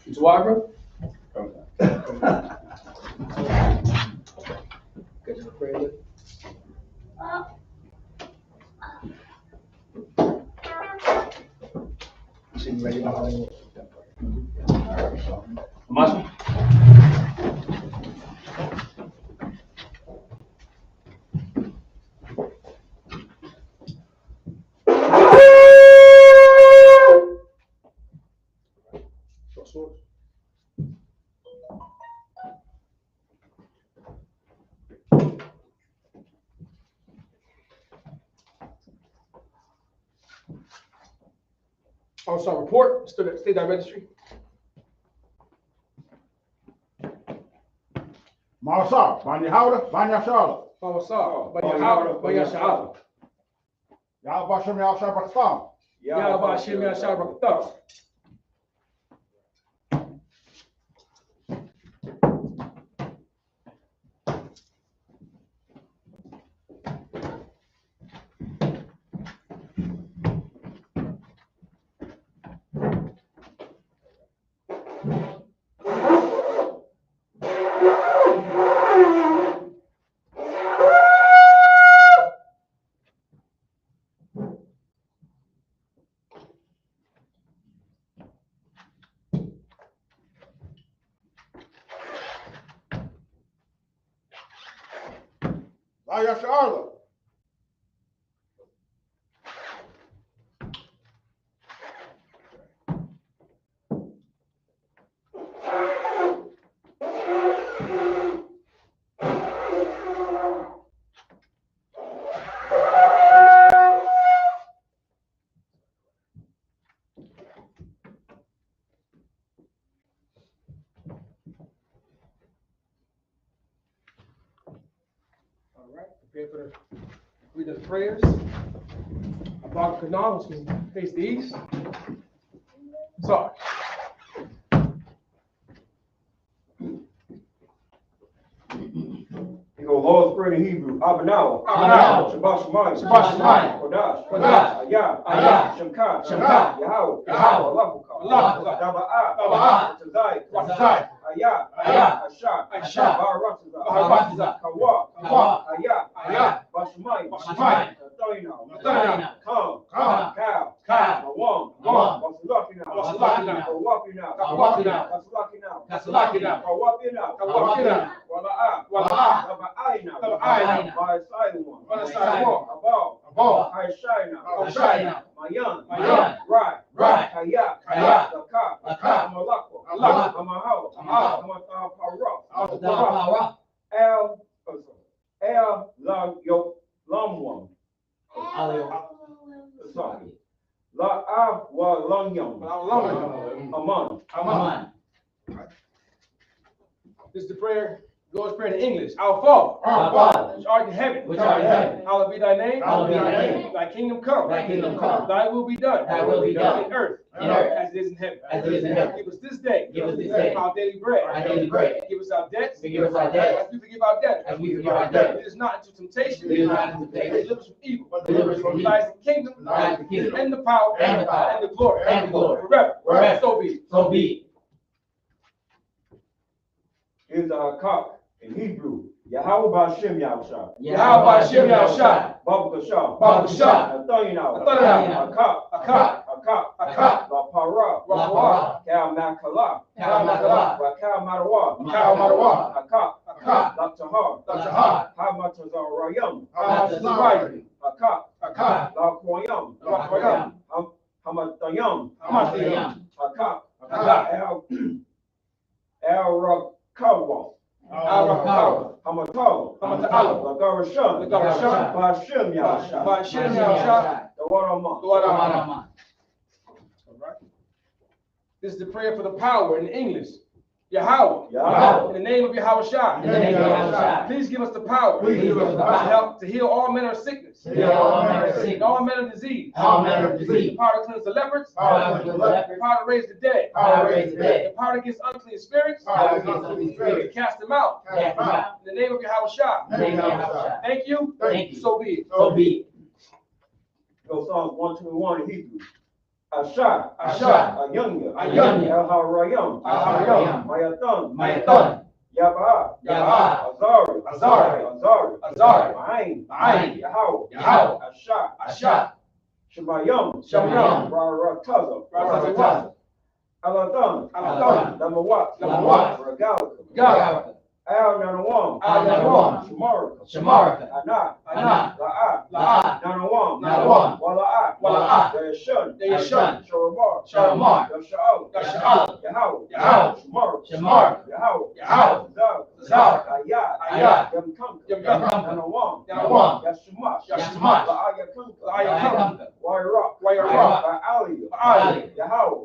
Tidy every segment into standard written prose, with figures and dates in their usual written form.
It's why, bro? Get to the prayer list. Should be ready behind you. Much? Also, report, state that registry. Marasar, Banya Banya Charlotte. Marasar, Banya Charlotte. Yahweh Yahshua Pakistan. Yahweh Yahshua Pakistan. Yahshua. Prepare for the reading of the prayers. Abba Kanal, which can face the east. Sorry. You go Lord's Prayer in Hebrew. Abanawa. Shabbat Shemayim. Kodash. Ayah. Shemka. Yahweh. Daba'a. Tazai. Ayah. Asha. Baratazah. Kawa. Ayah. Bashemayim. Nathanael. Come. Cow. Nawam. Basalakina. Kasalakina. Kawapina. Wala'ah. By Sidon. Abal. Haishayna. Mayan. Right. Kaya. Laka. Amalako. Amahaw. Amathal. El Lamwam. Sorry. La wa Langyam. Aman. This is the prayer, Lord's Prayer in English. Our Father, which art in heaven, hallowed be thy name. Thy kingdom come. Thy will be done. In earth. As it is in heaven. Give us this day. Our daily bread. Give us our debts. As we forgive our debtors. Lead us not into temptation. Deliver us from evil. For thine is the kingdom, and the power, and the glory. Forever. So be it. Here's our cock in Hebrew. Yahweh Ba'Shem Yahshua. Babu Kashah. Nathanael. Akak. La Para. Kal Makala. Kal Marawa. Akak. La Tahar. Hamatazar Rayam. Akak. La Koyam. Hamatayam. Akak. El Rakawa. Hamatala. Lagarasham. Ba'Shem Yahshua. The Waramah. This is the prayer for the power in English. Yahweh. In the name of Yahweh. Please give us the power. To heal all manner of sickness. All manner of disease. The power to cleanse the lepers. The power to raise the dead. The power against unclean spirits. To cast them out. In the name of Yahweh. Thank you. So be it. Go Psalms 121 in Hebrew. Asha, Ayanya, El-Harayam, Mayatan, Yabah, Azari, Ma'ain, Yahweh, Asha, Shemayam, Rarataza, Aladan, Lamawat, Regalika, Al-Nanawam, Shamarika, Anak, La'at, Nanawam, Wala'at, Yashun, Sharamar, Yasha'al, Yahweh, Shamar, Yahweh, Zal, Ayat, Yamkanka, Nanawam, Yashmash, La'ayakunka, Wayarok, Ba'ali, Yahweh,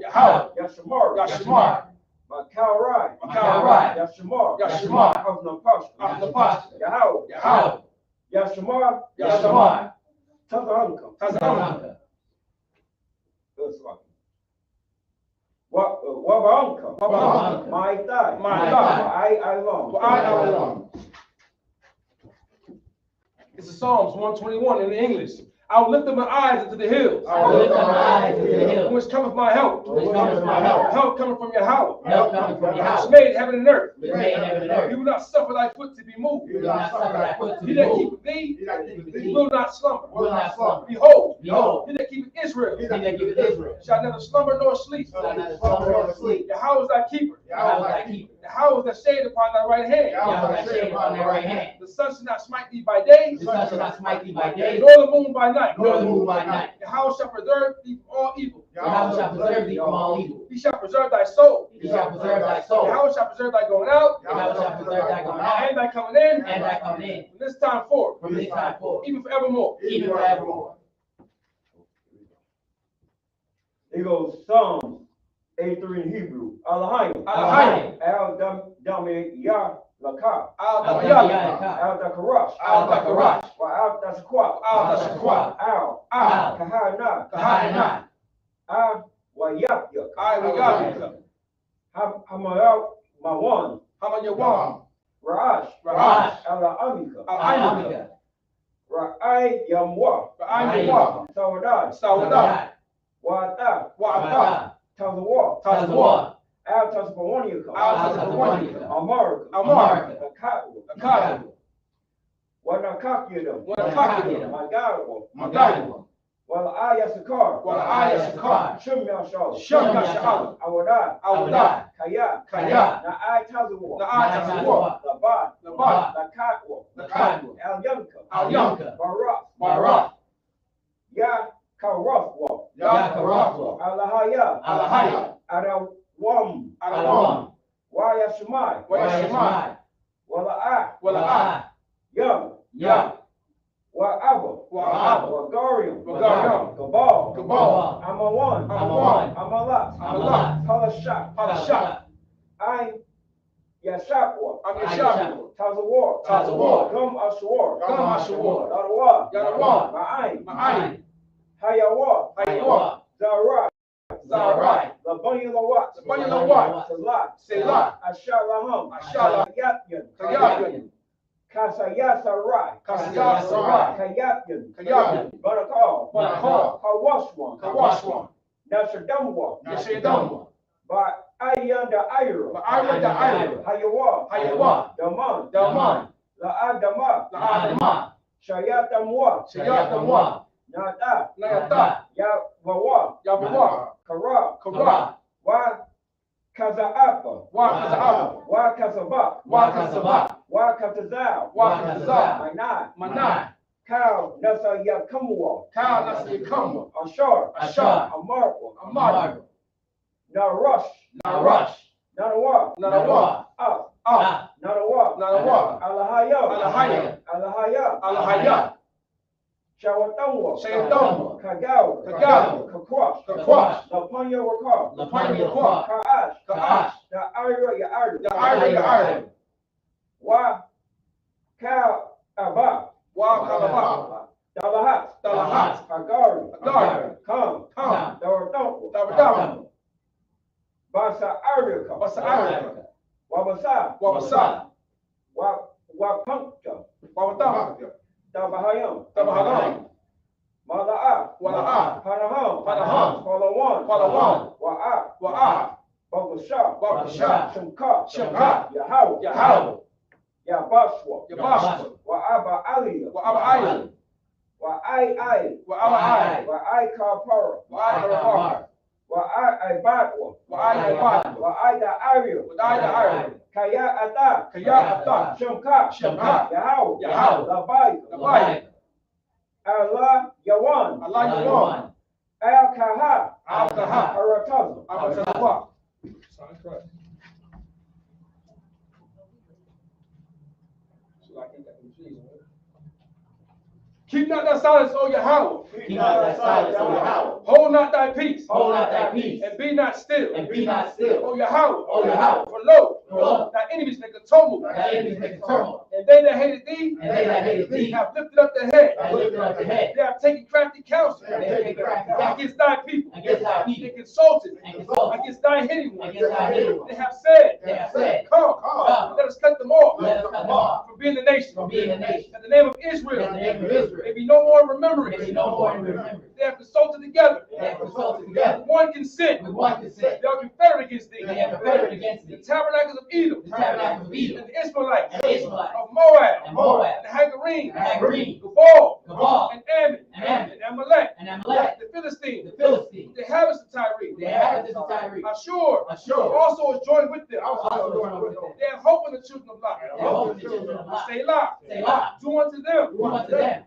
Yashamar, Makarai, Yashamar, of Napash, Yahweh, Yashamar, Tazanka, Wabanka, My Ilon. It's the Psalms 121 in English. I will lift up my eyes into the hills. From which cometh my help. Help coming from Yahweh. Which made heaven and earth. He will not suffer thy foot to be moved. He that keepeth thee will not slumber. Behold, he that keepeth Israel shall neither slumber nor sleep. Yahweh is thy keeper. Yahweh is the shade upon thy right hand. The sun shall not smite thee by day, nor the moon by night. Yahweh shall preserve thee from all evil. He shall preserve thy soul. Yahweh shall preserve thy going out, and thy coming in, from this time forth, even forevermore. Here goes Psalms 83 in Hebrew. Alahayim. Al-Dami Yah Lakah. Al-Dakarash. Al-Dasquat. Al-Kahana. Al-Wayapyak. Hamayal Mawan. Ra'ash. Al-Amika. Ra'ay Yamwa. Sawadad. Wa'ata. Tazawar. Al-Tazbawanika. Amarika. Akatwa. Wanakakidam. Magadawa. I.S.U.P.K. Shum Yashal. Awadad. Kaya. Na'ai Tazawar. Labat. Lakatwa. Al-Yanka. Barak. Ya Karafwa. Alahaya. Arawam. Wayashmai. Wala'ah. Yum. Wa'aba. Wagarium. Gabal. Amawan. Amalat. Palashat. I Yashapwa. Tazawar. Gum Ashwar. Yadawa. Ma'ain. Hayawa. Zarai. Labanya Lawat. Salat. Ashalaham. Kayatyan. Kasayasarai. Kayatyan. Barakal. Kawashwan. Nashadamwa. Ba Ayanda Ira. Hayawa. Daman. La'adama. Shayatamwa. Nata. Yabawa. Kara. Kaza'apa. Wakazab. Manai. Kal Nasa Yakamwa. Ashar. Amarwa. Narush. Nanawa. Nanawa. Alahaya. Shawatamwa. Kagawa. Kakwash. Lapanya Wakar. Ka'ash. Ya'ira. Wa Kal Abba. Dalahat. Agari. Come. Dawartamwa. Basa Arika. Wabasa. Wapunkta. Tabahayam. Mala'a, Wala'a, Panaham, Panaham, Palawan, Palawan, Wa'a, Wa'a, Bakasha, Bakasha, Shimka, Shimka, Yahweh, Yahweh, Yabashwa, Yabashwa, Wa'aba Aliyah, Wa'aba Ayah, Wa'ai, Wa'aba Ayah, Wa'ai Kapara, Wa'ai Karamar, Wa'ai Ibadwa, Wa'ai Ibadwa, Wa'ai Da'ario, Wa'ai Da'ario, Kaya Ata, Kaya Ata, Shimka, Shimka, Yahweh, Yahweh, Labai, Labai, Allah Yawan, Allah Yawan, Al Kaha, Al Kaha, Aratazah, Abatazwa. Sounds correct. So I think that confusing, right? Keep not thy silence, O Yahweh. Keep not thy silence, O Yahweh. Hold not thy peace. Hold not thy peace, And be not still. and be not still. O Yahweh. O Yahweh. For lo, For lo, thy enemies make a tumult. thy enemies make a turmoil, And they that hated thee and they that hated thee have lifted up their head. have lifted up their head. They have taken crafty counsel They have taken crafty counsel against thy people. against thy They people, consulted and consulted against thy hidden ones. against thy hidden ones. They have said, They have said, Come, Come, let us cut them off let us cut them off from being the nation. from being a nation. That the name of Israel That the name of Israel may be no more in may remembrance. be no more in remembrance. They have consulted together They have consulted together with one consent. with one consent. They are confederate against thee. They are confederate against The thee. tabernacles of Edom, The tabernacles of and Edom, the Israelites, and the Israelites, of Moab, and Moab, and the Hagarine, and Hagarine, Gabal, Gabal, and Ammon, and Ammon, and Amalek, and Amalek, the Philistines, the Philistines, the inhabitants of Tyre, the inhabitants of Tyre, Ashur, Ashur, also is joined with them. also joined with them. They have hope in the children of Lot. They hope in the children of Lot. Selah, Selah, do unto them, do unto them,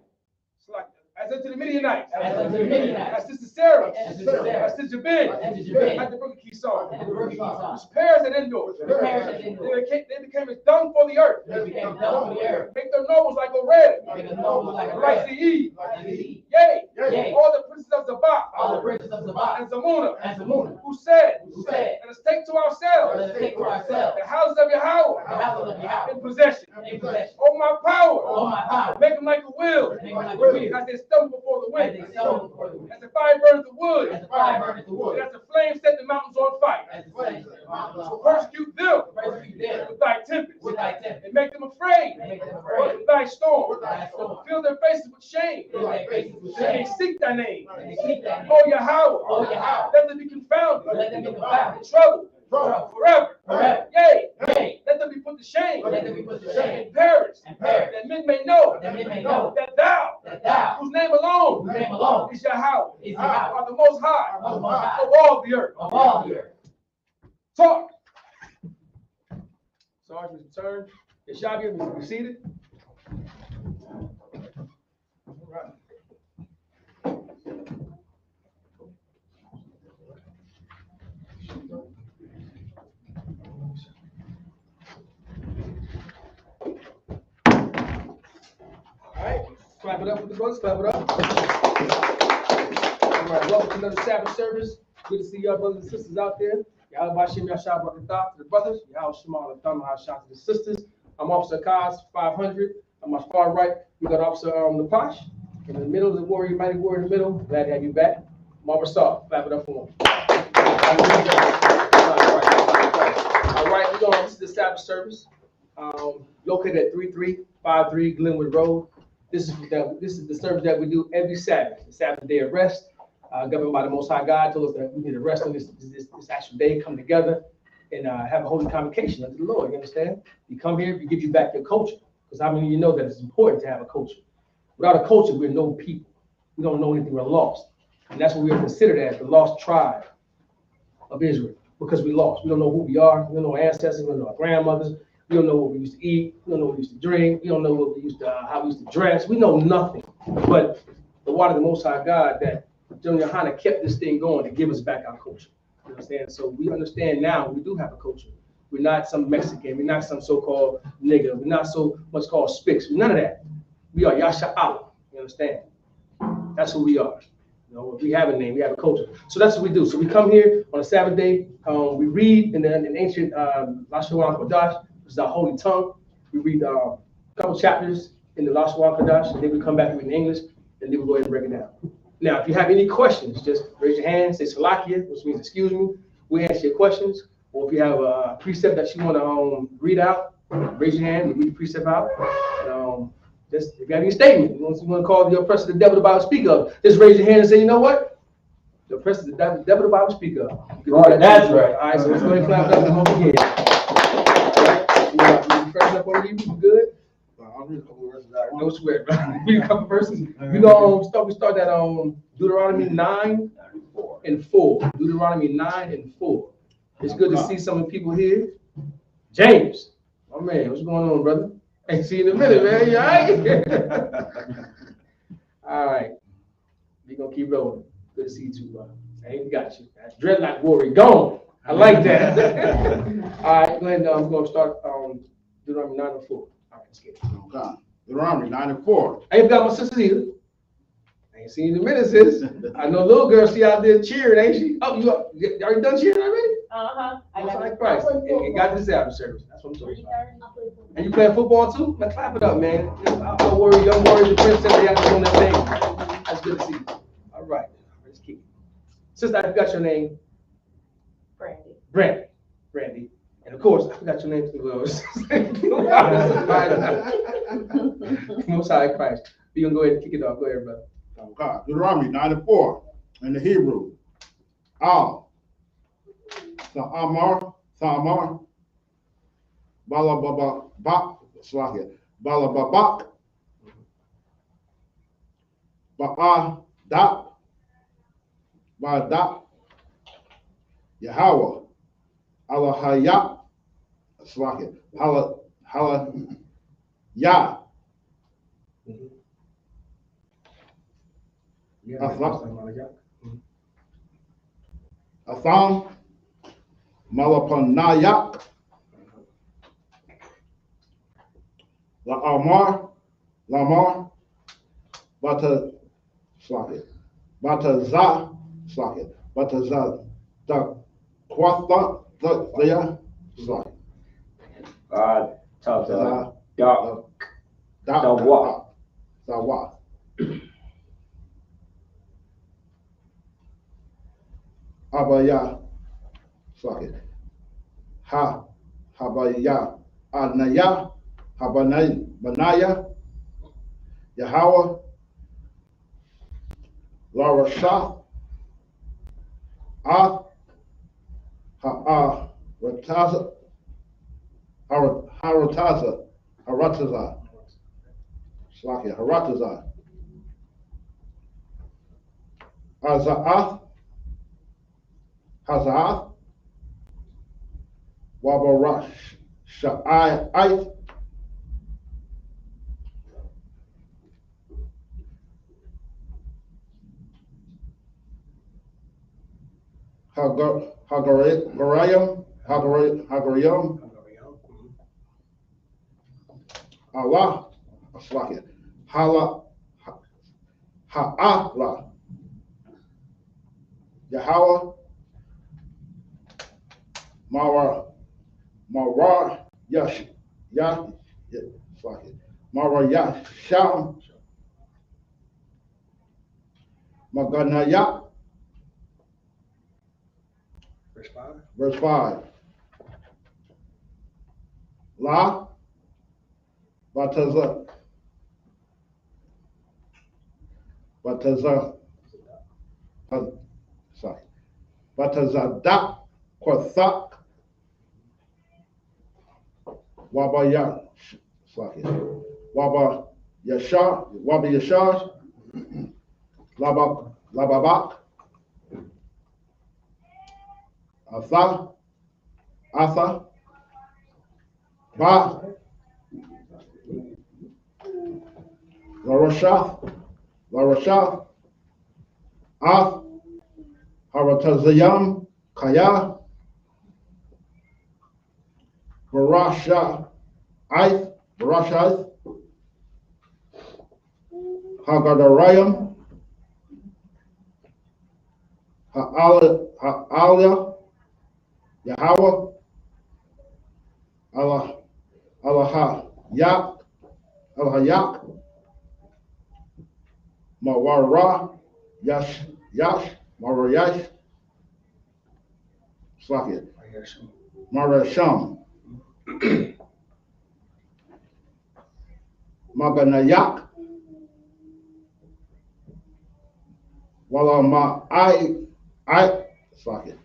as unto the Midianites, as unto the Midianites, as to Sisera, as to Sisera, as to Jabin, as to Jabin, at the brook of Kishon, and the brook of Kishon. whose parents at Endor, The parish at Endor. they became as dung for the earth. They became dumb for the earth. Make their nobles like a red, Make the nobles like a like red, the Eve. like the sea. Yea, Yea, all the princes of all Zabah the princes of Sabbath and Zamuna, and Zamuna, who said, who said, let us take to ourselves let us take to ourselves the houses of the Yahweh houses of Yahweh in possession. in possession. Oh, my power, Oh, my power, make them like a wheel, make them like a wheel, as they stumble before the as wind, they stumble before the wind, as the fire burns the wood, as the fire burns the and wood, as the flame set the mountains on fire. as the flames So persecute them persecute them with thy tempest, with thy tempest, and make them afraid and make them afraid with thy storm. with thy storm. Fill their faces with shame, Fill their faces with and they shame, seek thy name. and they keep thy name. Oh, Yahweh, Oh, Yahweh, let them be confounded, let them be confounded, and troubled forever. forever. Yea, Yea, let them be put to shame, let them be put to shame, and perish, and perish, that men may know that men may know that thou, that thou, whose name alone whose name alone is Yahweh, is Yahweh, are the most high are the most high of all the earth. of all the earth. Talk. Sergeant, return. Yashabi, be seated. All right. All right, clap it up with the brothers, clap it up. All right, welcome to another Sabbath service. Good to see y'all brothers and sisters out there. Y'all Bashim Yashab Rakatah to the brothers. Y'all Shema Latam Hashah to the sisters. I'm Officer Kaz 500. On my far right, we got Officer Napash. In the middle, the warrior, mighty warrior in the middle. Glad to have you back. Marva Saw, clap it up for him. All right, we're going to the Sabbath service. Located at 3353 Glenwood Road. This is the service that we do every Sabbath, the Sabbath day of rest. Governed by the Most High God, told us that we need to rest on this actual day, come together and have a holy convocation unto the Lord. You understand? You come here, we give you back your culture. Because how many of you know that it's important to have a culture? Without a culture, we're no people. We don't know anything, we're lost. And that's what we are considered as, the lost tribe of Israel. Because we lost. We don't know who we are. We don't know our ancestors. We don't know our grandmothers. We don't know what we used to eat. We don't know what we used to drink. We don't know what we used to, how we used to dress. We know nothing. But the water of the Most High God that Yahanna kept this thing going to give us back our culture. You understand? So we understand now we do have a culture. We're not some Mexican. We're not some so-called nigga. We're not so much called Spicks. None of that. We are Yasha Allah. You understand? That's who we are. You know, we have a name. We have a culture. So that's what we do. So we come here on a Sabbath day. We read in the ancient Lashawan Kodash, which is our holy tongue. We read a couple chapters in the Lashawan Kodash, and then we come back and read in English, and then we go ahead and break it down. Now, if you have any questions, just raise your hand, say Salakia, which means excuse me. We answer your questions. Or if you have a precept that you want to read out, raise your hand. We read the precept out. Just if you have any statement, you want to call the oppressor the devil the Bible speak of, just raise your hand and say, you know what? The oppressor the devil the Bible speak of. Right, that's right. All right, so let's go ahead and clap it up and home again. All right, you freshen up on you, you good? I'll read a couple of verses out. No sweat, bro. Read a couple verses. We start that Deuteronomy 9 and 4. Deuteronomy 9 and 4. It's good to see some of the people here. James, my man, what's going on, brother? Ain't seen you in a minute, man. You all right? All right. We're gonna keep rolling. Good to see you too, brother. I ain't got you. That's dreadlock warrior. Gone. I like that. All right, go ahead. I'm gonna start Deuteronomy 9 and 4. All right, let's get it. Okay. Deuteronomy 9 and 4. I ain't got my sisters either. I ain't seen you in a minute, sis. I know little girl, she out there cheering, ain't she? Oh, you already done cheering already? Uh-huh. Most like Christ. It got this after service. That's what I'm talking about. And you playing football too? Man, clap it up, man. Don't worry, young warrior, the princess, they have to on that thing. That's good to see you. All right, let's keep it. Sister, I forgot your name. Brandy. Brandy. And of course, I forgot your name too. Most High Christ. We gonna go ahead and kick it off. Go ahead, brother. Okay. Deuteronomy 9 and 4. In the Hebrew. Al. Sa'amar. Balababak. Slakia. Balababak. Ba'adak. Ba'adak. Yahweh. Alahayat. Slakia. Hala. Ya. Atham. Malapanayak. Lamar. Bata. Slakia. Bataza. Slakia. Bataza. The Quatha. The Slakia. Dawa. Abaya. Slakia. Habaya. Anaya. Banaya. Yahweh. Laura Shah. Rataza. Harataza. Slakia. Harataza. Hazaath. Wabarash. Sha'ai. Hagarayam. Allah. Slakia. Ha'ala. Yahweh. Mara. Slakia. Mara Yasham. Maganaya. Verse 5. La. Bataza. Sorry. Batazadak. Kwathak. Wabaya. Sorry. Waba Yashar. Lababak. Atha. Ba. Larashah. Haratazayam. Kaya. Barasha. Barasha. Hagadarayam. Ha'alia. Yahweh. Alahayak. Mawara. Yash. Marayash. Slakia. Marasham. Maganayak. Wala ma fuck it.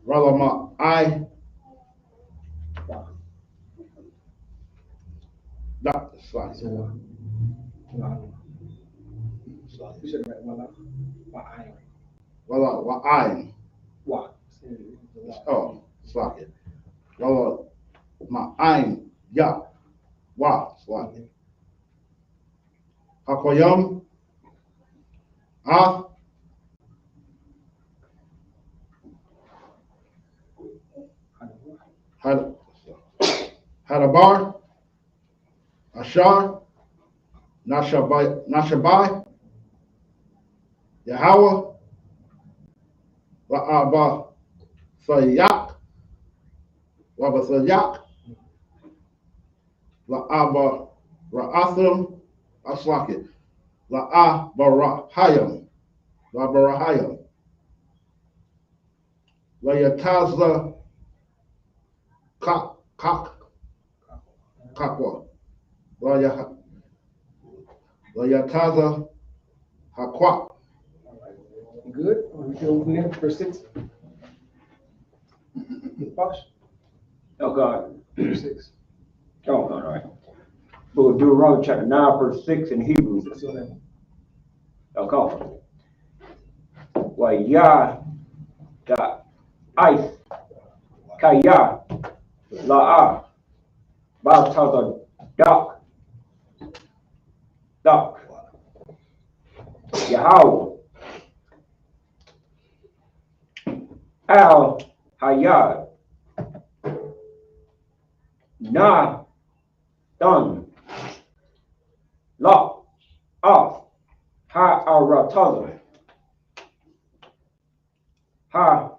Wala ma that's fuck it. You should have read one. Wala wa I. What? Oh, fuck it. Wala ma ya. Wa fuck it. Hakoyam. Ha. Hadabar. Ashar. Nashabai. Yahweh. La'aba Sayak. Waba Sayak. La'aba Ra'athim. Aslakit. La'abarahayam. La'abarahayam. Layatazla Kakwa. Layataza Hakwa. Good. We can open it, verse 6. Oh, God. Verse 6. Oh, all right. Book of Deuteronomy chapter 9, verse 6 in Hebrew. Okay. Well, Yah, the I.S.U.P.K, La'a, Baptizer, Doc, Yahweh, Al Hayad, Na Dun, La Af, Ha Arataza, Ha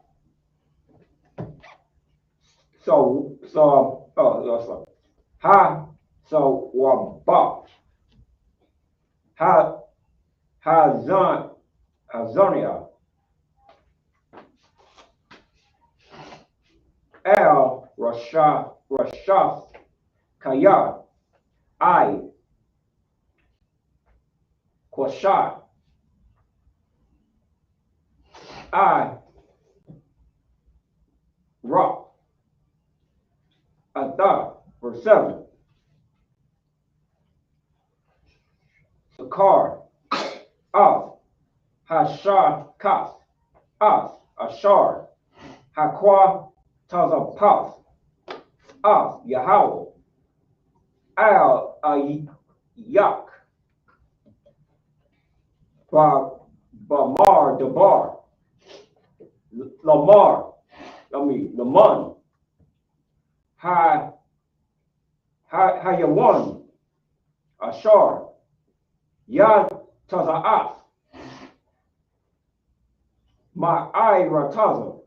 Ha so Wabah, Hazonia, El Rashaf Kayar, I Kwashai, I Rock, Adar, verse 7, Sakar, Af, Hashar Kas, As, Ashar, Hakwa Tazapas, As, Yahweh, Al Ayak, Bamar Dabar, Laman, Hayawan, Ashar, Yad Tazaas, my I Rataza,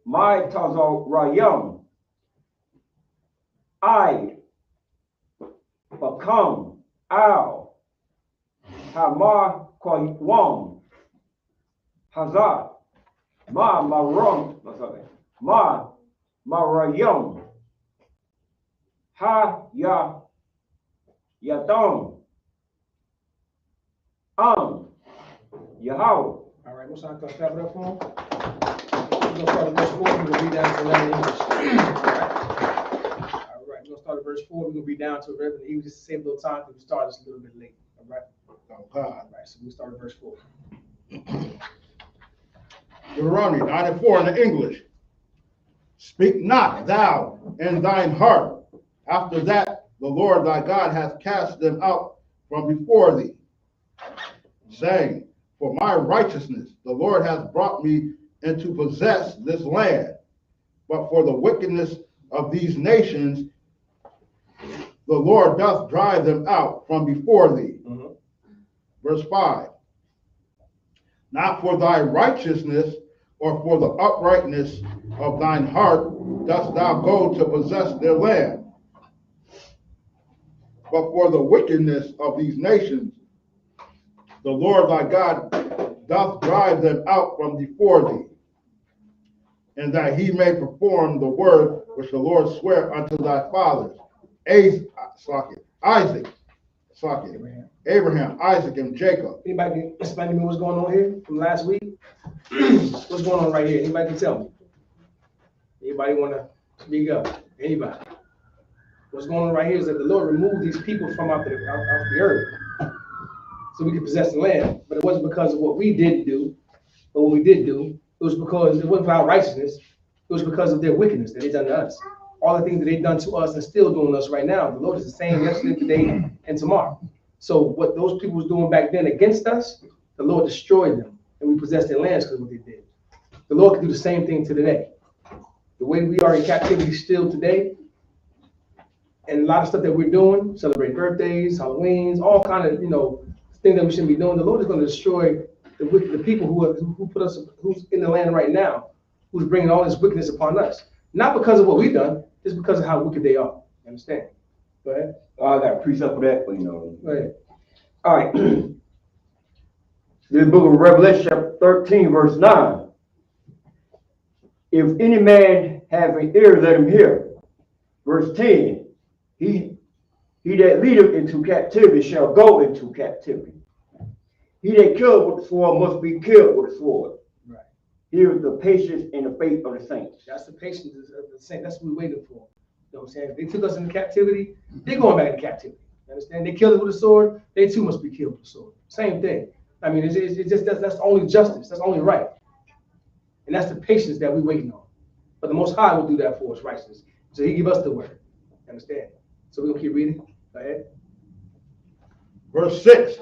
my Taza Rayam, I become Al, Hamar Kwam, Hazar, Ma Maram, Ma Marayam, Ha Ya Yadam, Yahweh. All right, most I'm going to clap it up for him. We're going to start at verse 4. We're going to read down to 11 in English. All right, we're going to start at verse 4. We're going to read down to 11 in English just to save a little time because we started just a little bit late. All right? All right, so we'll start at verse 4. Deuteronomy 9:4 in the English. Speak not thou in thine heart, after that the Lord thy God hath cast them out from before thee, saying, for my righteousness the Lord hath brought me into possess this land, but for the wickedness of these nations the Lord doth drive them out from before thee. Verse 5. Not for thy righteousness or for the uprightness of thine heart dost thou go to possess their land, but for the wickedness of these nations the Lord thy God doth drive them out from before thee, and that he may perform the word which the Lord sware unto thy fathers, Isaac, Abraham, Isaac, and Jacob. Anybody can explain to me what's going on here from last week? What's going on right here? Anybody can tell me? Anybody want to speak up? Anybody? What's going on right here is that the Lord removed these people from out the earth so we could possess the land. But it wasn't because of what we didn't do, but what we did do. It was because it wasn't for our righteousness. It was because of their wickedness that they done to us. All the things that they've done to us and still doing to us right now. The Lord is the same yesterday, today, and tomorrow. So what those people was doing back then against us, the Lord destroyed them, and we possessed their lands because of what they did. The Lord can do the same thing to today. The way we are in captivity still today, and a lot of stuff that we're doing, celebrating birthdays, Halloweens, all kind of things that we shouldn't be doing. The Lord is going to destroy the people who put us, who's in the land right now, who's bringing all this wickedness upon us. Not because of what we've done, just because of how wicked they are. You understand? Go ahead. I got a precept for that, but Go ahead. All right. The book of Revelation, chapter 13, verse 9. If any man have an ear, let him hear. Verse 10. He that leadeth into captivity shall go into captivity. He that killeth with the sword must be killed with the sword. Right. Here is the patience and the faith of the saints. That's the patience of the saints. That's what we're waiting for. You know what I'm saying? If they took us into captivity, they're going back into captivity. You understand? They killed us with a sword, they too must be killed with a sword. Same thing. I mean, it's just that's only justice. That's only right. And that's the patience that we're waiting on. But the Most High will do that for us, righteousness. So he give us the word. You understand? So we're going to keep reading. Go ahead. Verse 6.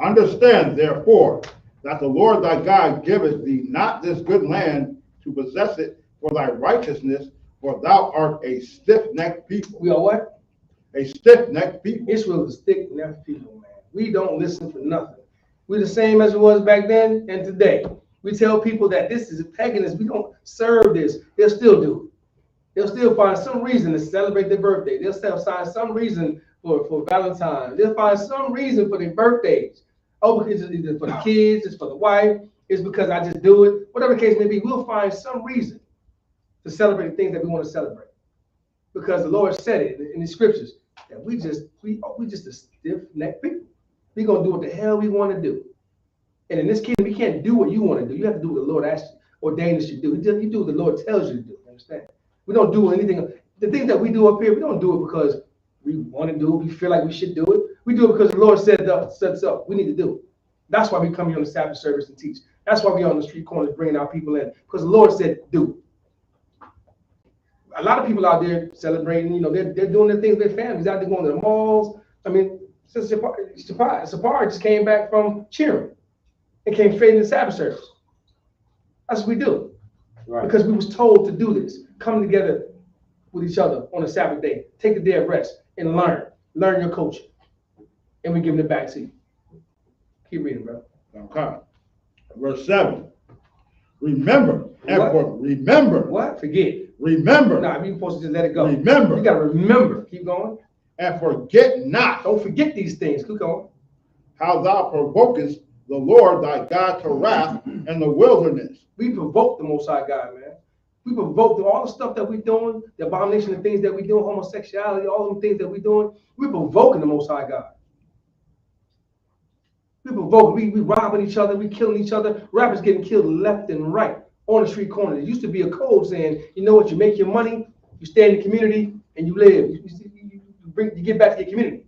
Understand, therefore, that the Lord thy God giveth thee not this good land to possess it for thy righteousness, for thou art a stiff-necked people. We are what? A stiff-necked people. Israel is a stiff-necked people, man. We don't listen for nothing. We're the same as it was back then and today. We tell people that this is paganism. We don't serve this. They'll still do it. They'll still find some reason to celebrate their birthday. They'll still find some reason for Valentine's. They'll find some reason for their birthdays. Oh, because it's either for the kids, it's for the wife, it's because I just do it. Whatever the case may be, we'll find some reason to celebrate the things that we want to celebrate. Because the Lord said it in the scriptures that we just a stiff-necked people. We're gonna do what the hell we want to do. And in this kingdom, we can't do what you want to do. You have to do what the Lord asks you, ordained us to do. You do what the Lord tells you to do. You understand? We don't do anything. The things that we do up here, we don't do it because we want to do it. We feel like we should do it. We do it because the Lord said so. We need to do it. That's why we come here on the Sabbath service and teach. That's why we're on the street corners bringing our people in, because the Lord said do it. A lot of people out there celebrating, they're doing their things with their families, out there going to the malls. I mean, Sister Sapar just came back from cheering and came straight into Sabbath service. That's what we do. Right. Because we was told to do this. Come together with each other on a Sabbath day. Take a day of rest and learn your culture. And we give it back to you. Keep reading, bro. Okay. Verse 7. Remember. Remember. What? Forget. Remember. Nah, you're supposed to just let it go. Remember. You got to remember. Keep going. And forget not. Don't forget these things. Keep going. How thou provokest the Lord thy God to wrath in the wilderness. We provoke the Most High God, man. We provoke all the stuff that we're doing, the abomination of things that we're doing, homosexuality, all the things that we're doing. We're provoking the Most High God. We provoke. We robbing each other. We killing each other. Rappers getting killed left and right on the street corner. There used to be a code saying, you know what? You make your money, you stay in the community, and you live. You get back to your community.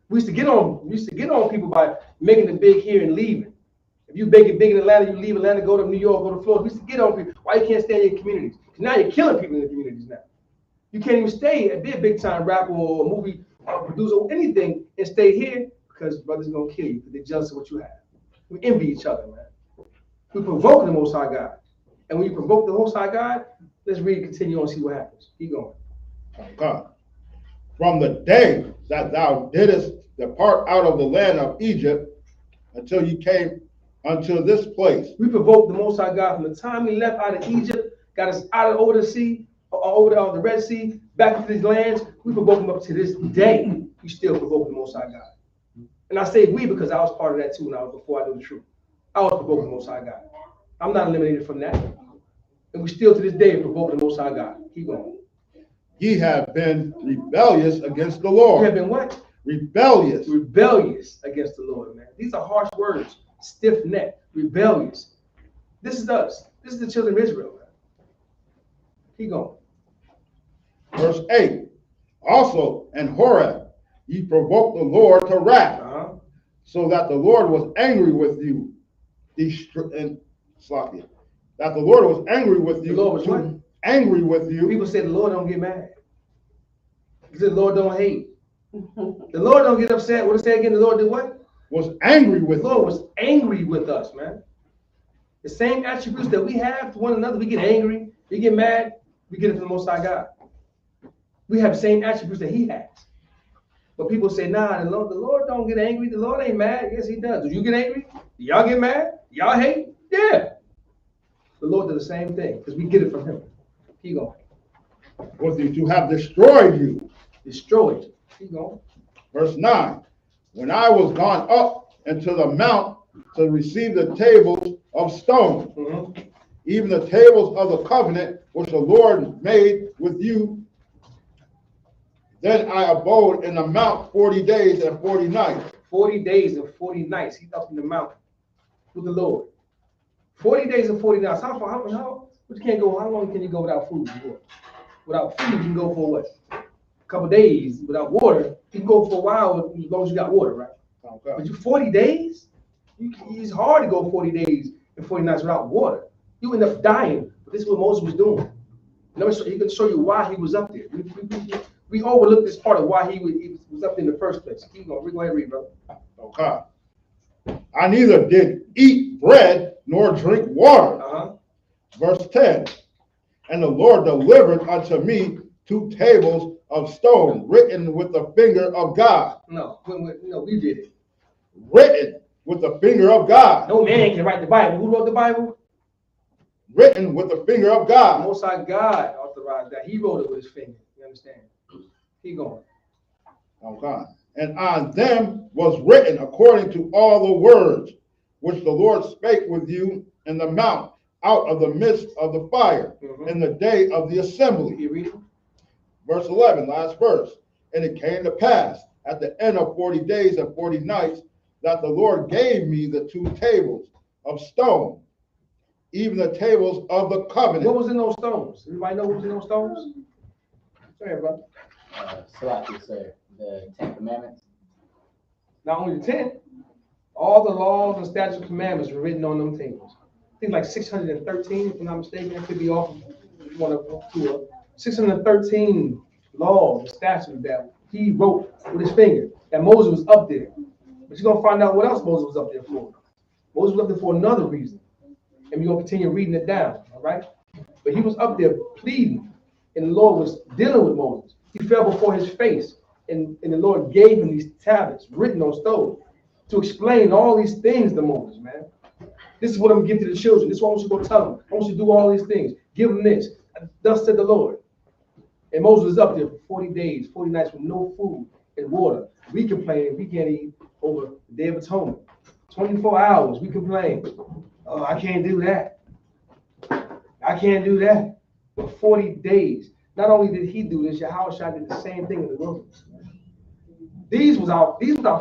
We used to get on people by making it big here and leaving. If you make it big in Atlanta, you leave Atlanta, go to New York, go to Florida. We used to get on people. Why you can't stay in your communities? Because now you're killing people in the communities now. You can't even stay and be a big time rapper or a movie producer or anything and stay here because brothers are gonna kill you because they're jealous of what you have. We envy each other, man. We provoke the Most High God. And when you provoke the Most High God, let's read and continue on and see what happens. Keep going. Okay. From the day that thou didst depart out of the land of Egypt until you came unto this place. We provoked the Most High God from the time we left out of Egypt, got us out of over the sea, over the Red Sea, back into these lands. We provoked them up to this day. We still provoke the Most High God. And I say we because I was part of that too before I knew the truth. I was provoking the Most High God. I'm not eliminated from that. And we still to this day provoke the Most High God. Keep going. Ye have been rebellious against the You Lord. have been what? Rebellious. Rebellious against the Lord, man. These are harsh words. Stiff-necked, rebellious. This is us. This is the children of Israel, man. Keep going. Verse 8. Also in Horeb ye provoked the Lord to wrath, so that the Lord was angry with you. And Slakia. That the Lord was angry with you. The Lord was what? Angry with you. People say the Lord don't get mad. He said the Lord don't hate. The Lord don't get upset. What does it say again? The Lord did what? Was angry with The you. Lord was angry with us, man. The same attributes that we have to one another. We get angry, we get mad, we get it from the Most High God. We have the same attributes that He has. But people say, nah, the Lord don't get angry. The Lord ain't mad. Yes, He does. Do you get angry? Do y'all get mad? Y'all hate? Yeah. The Lord does the same thing because we get it from Him. Keep going. With you to have destroyed you. Destroyed. Keep going. Verse 9. When I was gone up into the mount to receive the tables of stone, even the tables of the covenant which the Lord made with you, then I abode in the mount 40 days and 40 nights. 40 days and 40 nights. He's up in the mountain with the Lord. 40 days and 40 nights. How you can't go? How long can you go without food? Without food, you can go for what? A couple days. Without water, you can go for a while as long as you got water, right? Okay. But you 40 days? It's hard to go 40 days and 40 nights without water. You end up dying. But this is what Moses was doing. He can show you why he was up there. We overlooked this part of why he was up there in the first place. Keep going. Go ahead and read, brother. Okay. I neither did eat bread nor drink water. Verse 10. And the Lord delivered unto me 2 tables of stone written with the finger of God. No, we did it. Written with the finger of God. No man can write the Bible. Who wrote the Bible? Written with the finger of God. Most High God authorized that. He wrote it with his finger. You understand? Keep going. Okay. And on them was written according to all the words which the Lord spake with you in the mount out of the midst of the fire in the day of the assembly. You read it? Verse 11, last verse. And it came to pass at the end of 40 days and 40 nights that the Lord gave me the 2 tables of stone, even the tables of the covenant. What was in those stones? Everybody know what was in those stones? Go ahead, brother. Salaki, sir. The 10 Commandments. Not only the 10, all the laws and statutes and commandments were written on them tables. I think like 613, if I'm not mistaken. I could be off one of two. 613 laws and statutes that he wrote with his finger. That Moses was up there. But you're going to find out what else Moses was up there for. Moses was up there for another reason. And we're going to continue reading it down, all right? But he was up there pleading, and the Lord was dealing with Moses. He fell before his face, and the Lord gave him these tablets written on stone to explain all these things to Moses, man. This is what I'm going to give to the children. This is what I want you to go tell them. I want you to do all these things. Give them this. Thus said the Lord. And Moses was up there for 40 days, 40 nights with no food and water. We complain we can't eat over the Day of Atonement. 24 hours, we complain. Oh, I can't do that. I can't do that. For 40 days. Not only did he do this, Yahushua did the same thing in the wilderness. These was our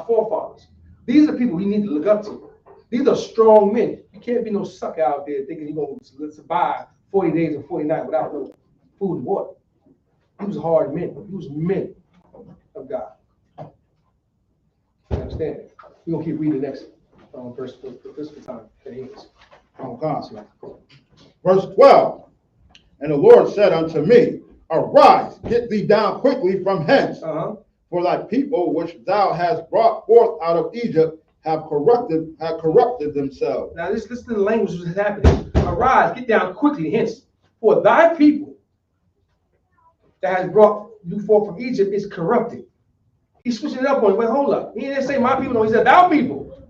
forefathers. These are the people we need to look up to. These are strong men. You can't be no sucker out there thinking you're going to survive 40 days and 40 nights without no food and water. He was hard men. He was men of God. You understand? We're going to keep reading the next verse for this time. Okay. Verse 12. And the Lord said unto me, Arise, get thee down quickly from hence. For thy people which thou hast brought forth out of Egypt have corrupted themselves. Now listen to the language that's happening. Arise, get down quickly hence. For thy people that has brought you forth from Egypt is corrupted. He's switching it up on you. Wait, hold up. He didn't say my people, no, he said thou people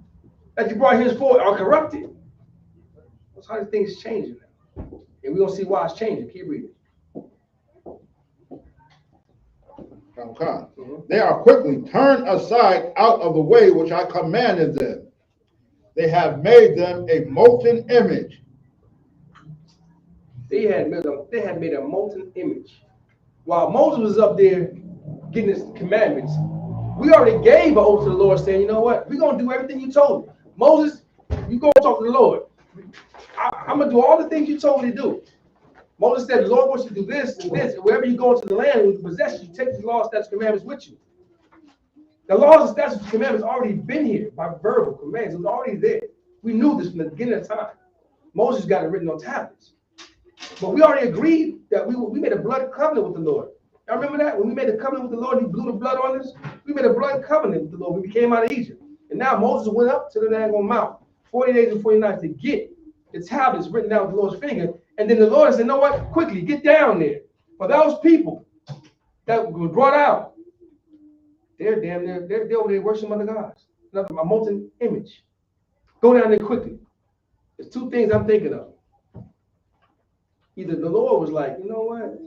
that you brought henceforth are corrupted. That's how things changing now. And we're going to see why it's changing. Keep reading. Okay. They are quickly turned aside out of the way which I commanded them. They have made them a molten image. They had made a molten image. While Moses was up there getting his commandments, we already gave an oath to the Lord saying, you know what? We're going to do everything you told me. Moses, you go talk to the Lord. I'm going to do all the things you told me to do. Moses said, the Lord wants you to do this and this. And wherever you go into the land with the possession, you take these laws, statutes, commandments with you. The laws and statutes and commandments already been here by verbal commands. It was already there. We knew this from the beginning of time. Moses got it written on tablets. But we already agreed that we made a blood covenant with the Lord. Y'all remember that? When we made a covenant with the Lord, he blew the blood on us. We made a blood covenant with the Lord when we came out of Egypt. And now Moses went up to the daggone mount 40 days and 40 nights to get the tablets written down with the Lord's finger. And then the Lord said, you know what? Quickly, get down there. For those people that were brought out, they're over there worshiping other gods. Another a molten image. Go down there quickly. There's two things I'm thinking of. Either the Lord was like, you know what?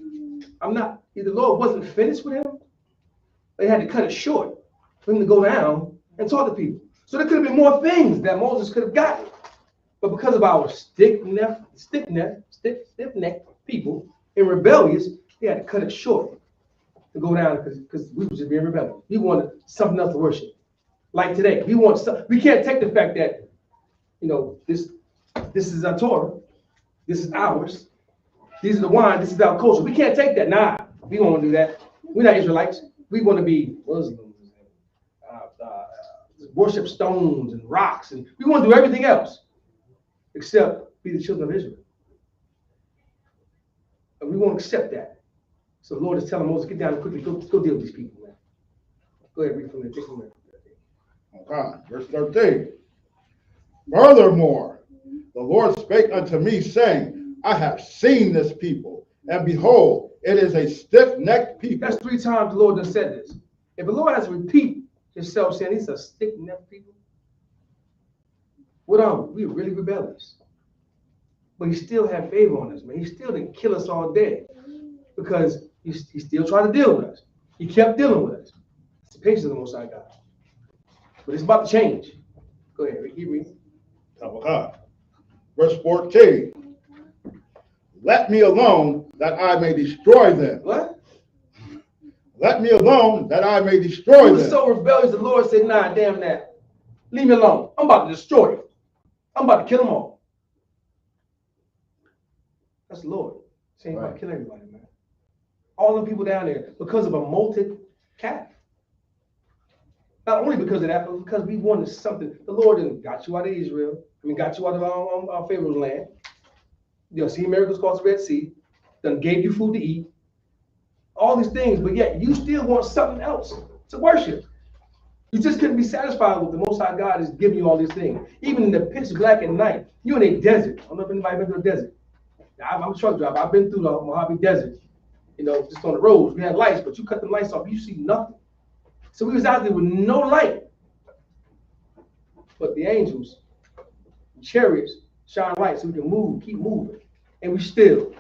Either the Lord wasn't finished with him, they had to cut it short for him to go down and talk to people. So there could have been more things that Moses could have gotten. But because of our stiff-necked people and rebellious, they had to cut it short to go down because we were just being rebellious. We wanted something else to worship. Like today, we can't take the fact that, you know, this is our Torah, this is ours, these are the wine, this is our culture. We can't take that. Nah, we don't want to do that. We're not Israelites. We want to be Muslims, worship stones and rocks, and we want to do everything else except be the children of Israel. And we won't accept that. So the Lord is telling Moses, get down and quickly, go deal with these people, man. Go ahead, read from there. Take from there. Okay, verse 13. Furthermore, the Lord spake unto me, saying, I have seen this people, and behold, it is a stiff-necked people. That's 3 times the Lord has said this. If the Lord has to repeat himself saying these are stiff-necked people, what are we? We're really rebellious. But he still had favor on us, man. He still didn't kill us all day because he still tried to deal with us. He kept dealing with us. It's the patience of the Most High God. But it's about to change. Go ahead, keep reading. Okay. Verse 14. Let me alone that I may destroy them. What? Let me alone that I may destroy He was them. so rebellious, the Lord said, nah, damn that. Leave me alone. I'm about to destroy you. I'm about to kill them all. That's the Lord. Saying about to kill everybody, man. All the people down there because of a molted calf. Not only because of that, but because we wanted something. The Lord done got you out of Israel. Got you out of our Pharaoh's land. You know, see miracles across the Red Sea. Done gave you food to eat. All these things, but yet you still want something else to worship. You just couldn't be satisfied with the Most High God is giving you all these things. Even in the pitch black at night, you're in a desert. I don't know if anybody been to a desert. I'm a truck driver. I've been through the Mojave Desert. You know, just on the roads. We had lights, but you cut the lights off, you see nothing. So we was out there with no light. But the angels, the chariots, shine light so we can move, keep moving. And we still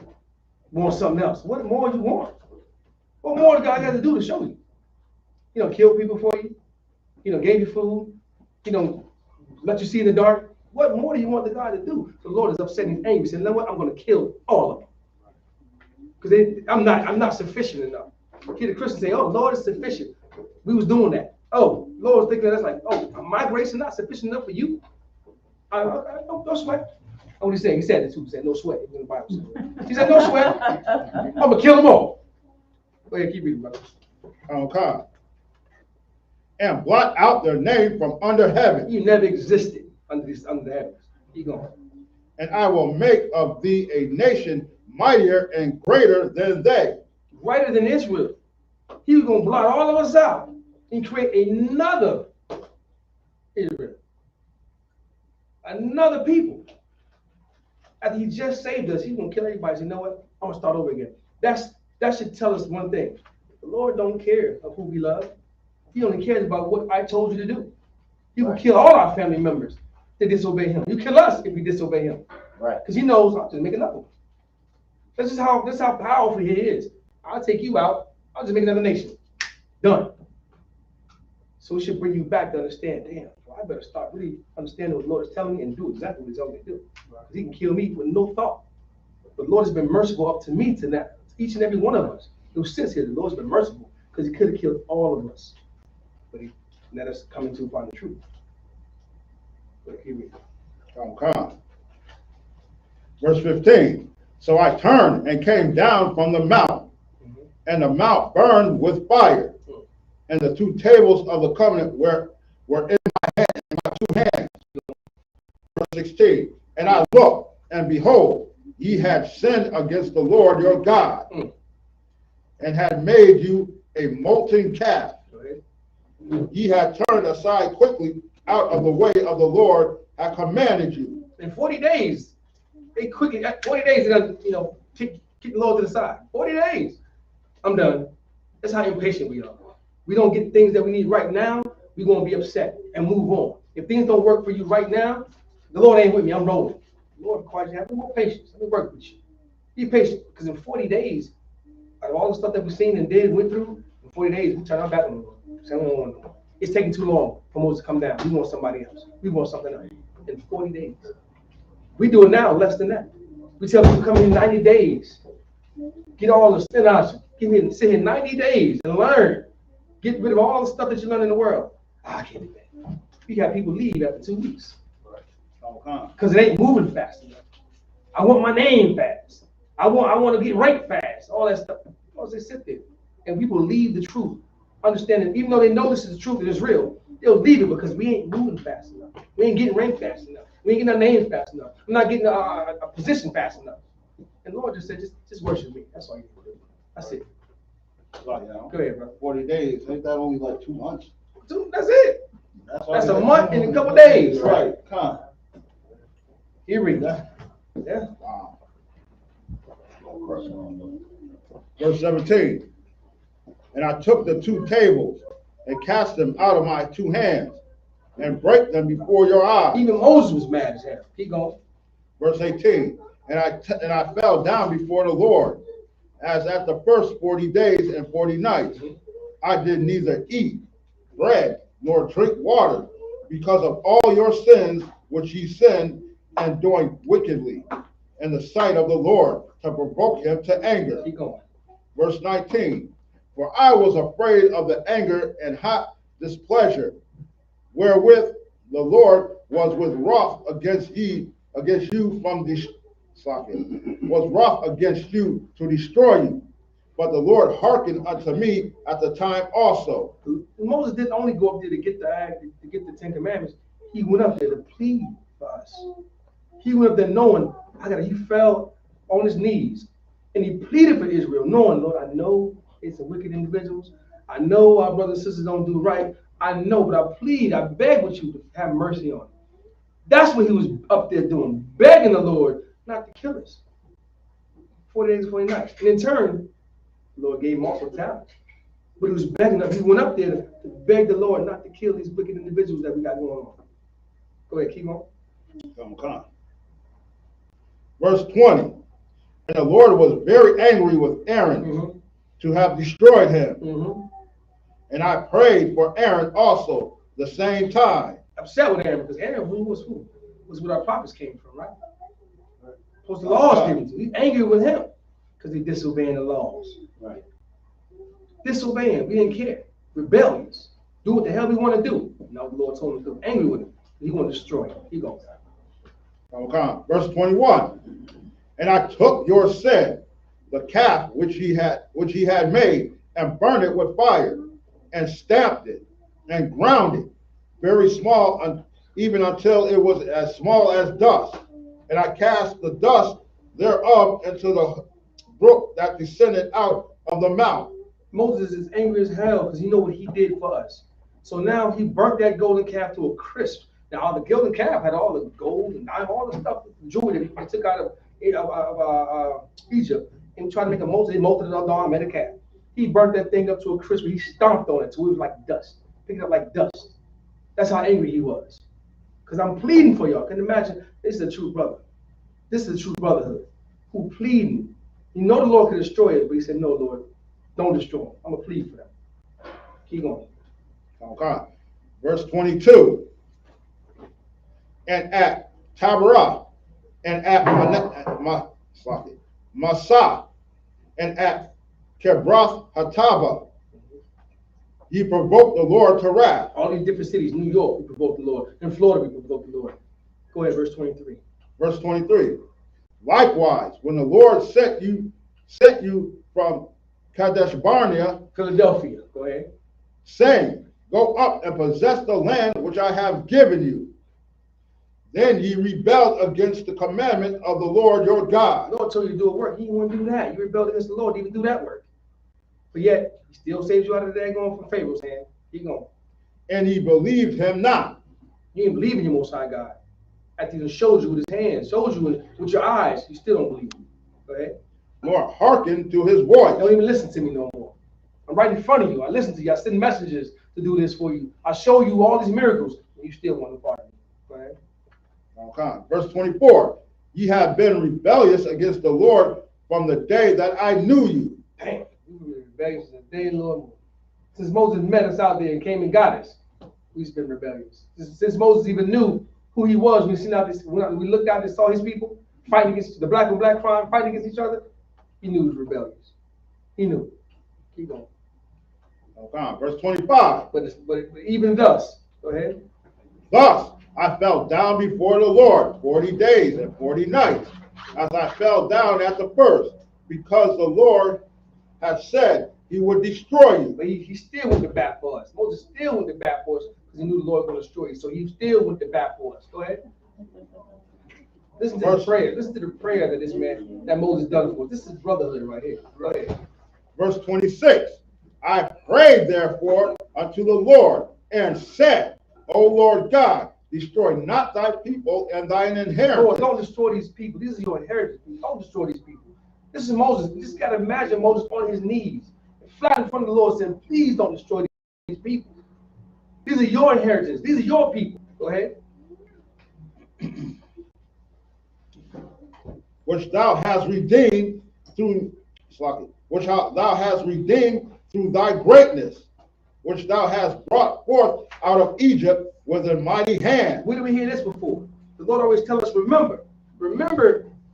want something else. What more do you want? What more does God got to do to show you? You know, kill people for you. You know, gave you food. You know, let you see in the dark. What more do you want the God to do? The Lord is upset and angry. He said, you know what? I'm going to kill all of them. Because I'm not sufficient enough. Hear the Christians say, oh, Lord is sufficient. We was doing that. Oh, Lord was thinking that's like, oh, my grace is not sufficient enough for you? Don't sweat. Oh, what he said? He said it too. He said, no sweat. In the Bible. He said, no sweat. I'm going to kill them all. Go ahead, keep reading, brother. Okay. And blot out their name from under heaven. You never existed under the heavens. Keep going. And I will make of thee a nation mightier and greater than they. Greater than Israel. He was going to blot all of us out and create another Israel. Another people. After he just saved us, he's going to kill everybody. Say, you know what? I'm going to start over again. That should tell us one thing. The Lord don't care of who we love. He only cares about what I told you to do. He will kill all our family members that disobey him. You kill us if we disobey him. Right. Because he knows I'll just make another one. This is how powerful he is. I'll take you out. I'll just make another nation. Done. So it should bring you back to understand, damn, well, I better start really understanding what the Lord is telling me and do exactly what he's telling me to do. Because he can kill me with no thought. But the Lord has been merciful up to me to that, each and every one of us. It was sincere. The Lord's been merciful because he could have killed all of us. But he let us come into upon the truth. But here we go. Okay. Verse 15. So I turned and came down from the mount, and the mount burned with fire, and the two tables of the covenant were in my two hands. Verse 16. And I looked, and behold, ye had sinned against the Lord your God, and had made you a molten calf. Ye had turned aside quickly out of the way of the Lord had commanded you. In 40 days, they quickly, 40 days, kick the Lord to the side. 40 days. I'm done. That's how impatient we are. We don't get things that we need right now, we're going to be upset and move on. If things don't work for you right now, the Lord ain't with me, I'm rolling. The Lord requires you to have more patience. Let me work with you. Be patient, because in 40 days, out of all the stuff that we've seen and did and went through, in 40 days, we turn our back on the Lord. So we don't want no more. It's taking too long for Moses to come down. We want somebody else. We want something else. In 40 days. We do it now, less than that. We tell people come in 90 days. Get all the sin out of you. Sit here 90 days and learn. Get rid of all the stuff that you learn in the world. I can't do that. We got people leave after 2 weeks. Because it ain't moving fast enough. I want my name fast. I want to get ranked fast. All that stuff. Because they sit there. And people leave the truth. Understanding, even though they know this is the truth, it is real, they'll leave it because we ain't moving fast enough. We ain't getting ranked fast enough. We ain't getting our names fast enough. I'm not getting a position fast enough. And the Lord just said, just worship me. That's all you can do. That's it. Go ahead, bro. 40 days. Ain't that only like 2 months? That's it. That's a month and a couple days. Right. Come. Here we go. Yeah. Wow. Verse 17. And I took the 2 tables and cast them out of my 2 hands and break them before your eyes. Even Moses was mad as hell. Keep going. Verse 18. And I fell down before the Lord, as at the first 40 days and 40 nights. I did neither eat bread nor drink water, because of all your sins which ye sinned and doing wickedly in the sight of the Lord, to provoke him to anger. Keep going. Verse 19. For I was afraid of the anger and hot displeasure, wherewith the Lord was with wrath against you was wroth against you to destroy you. But the Lord hearkened unto me at the time also. Moses didn't only go up there to get the 10 Commandments. He went up there to plead for us. He went up there knowing, he fell on his knees and he pleaded for Israel, knowing, Lord, I know it's some wicked individuals. I know our brothers and sisters don't do right. I know, but I beg with you to have mercy on them. That's what he was up there doing, begging the Lord not to kill us. 40 days, 40 nights. And in turn, the Lord gave him also talent. But he was begging them. He went up there to beg the Lord not to kill these wicked individuals that we got going on. Go ahead, keep on. Come. Verse 20. And the Lord was very angry with Aaron to have destroyed him. And I prayed for Aaron also the same time. Upset with Aaron, because Aaron was where our prophets came from, right? Was the laws given to. He's angry with him because he disobeying the laws. Right. Disobeying, we didn't care. Rebellious. Do what the hell we want to do. No, the Lord told him to do. Angry with him. He want to destroy him. He goes. Okay. Verse 21. And I took your sin, the calf which he had made, and burned it with fire, and stamped it, and ground it, very small, even until it was as small as dust. And I cast the dust thereof into the brook that descended out of the mount. Moses is angry as hell because he know what he did for us. So now he burnt that golden calf to a crisp. Now the golden calf had all the gold and diamond, all the stuff, the jewelry that he took out of Egypt, and tried to make a Moses. He molted it up and made a calf. He burnt that thing up to a crisp. He stomped on it till it was like dust. Picked it up like dust. That's how angry he was. Because I'm pleading for y'all. Can you imagine? This is a true brother. This is a true brotherhood. Who pleading. You know the Lord could destroy it, but he said, no, Lord, don't destroy them. I'm going to plead for them. Keep going. Okay. Verse 22. And at Taberah, and at Massah, and at Kebroth Hatava. Ye provoked the Lord to wrath. All these different cities, New York, we provoked the Lord. In Florida, we provoked the Lord. Go ahead, verse 23. Verse 23. Likewise, when the Lord sent you from Kadesh Barnea, Philadelphia, go ahead. saying, Go up and possess the land which I have given you. Then ye rebelled against the commandment of the Lord your God. The Lord told you to do a work. He didn't want to do that. You rebelled against the Lord to even do that work. But yet, he still saves you out of the day going from Pharaoh's hand. Keep going. And ye believed him not. You didn't believe in your Most High God. After he showed you with his hands, showed you with your eyes, you still don't believe him. Go ahead. Nor hearken to his voice. Don't even listen to me no more. I'm right in front of you. I listen to you. I send messages to do this for you. I show you all these miracles, and you still want to part of me. Go ahead. Okay. Verse 24. Ye have been rebellious against the Lord from the day that I knew you. Damn, we were rebellious since the day the Lord moved. Since Moses met us out there and came and got us, we've been rebellious. Since Moses even knew who he was, when we looked out and saw his people fighting against the black on black crime, fighting against each other, he knew he was rebellious. He knew. Keep going. Okay. Verse 25. But even thus, go ahead. Thus I fell down before the Lord 40 days and 40 nights, as I fell down at the first, because the Lord had said he would destroy you. But he still went to bat for us. Moses still went to bat for us because he knew the Lord was going to destroy you. So he still went to bat for us. Go ahead. Listen to the prayer. Listen to the prayer that Moses done for us. This is brotherhood right here. Go ahead. Verse 26. I prayed therefore unto the Lord and said, O Lord God, destroy not thy people and thine inheritance. Lord, don't destroy these people. These are your inheritance. Don't destroy these people. This is Moses. You just got to imagine Moses on his knees, flat in front of the Lord, saying, please don't destroy these people. These are your inheritance. These are your people. Go ahead. Which thou hast redeemed through thy greatness, which thou hast brought forth out of Egypt with a mighty hand. Where did we hear this before? The Lord always tells us, remember,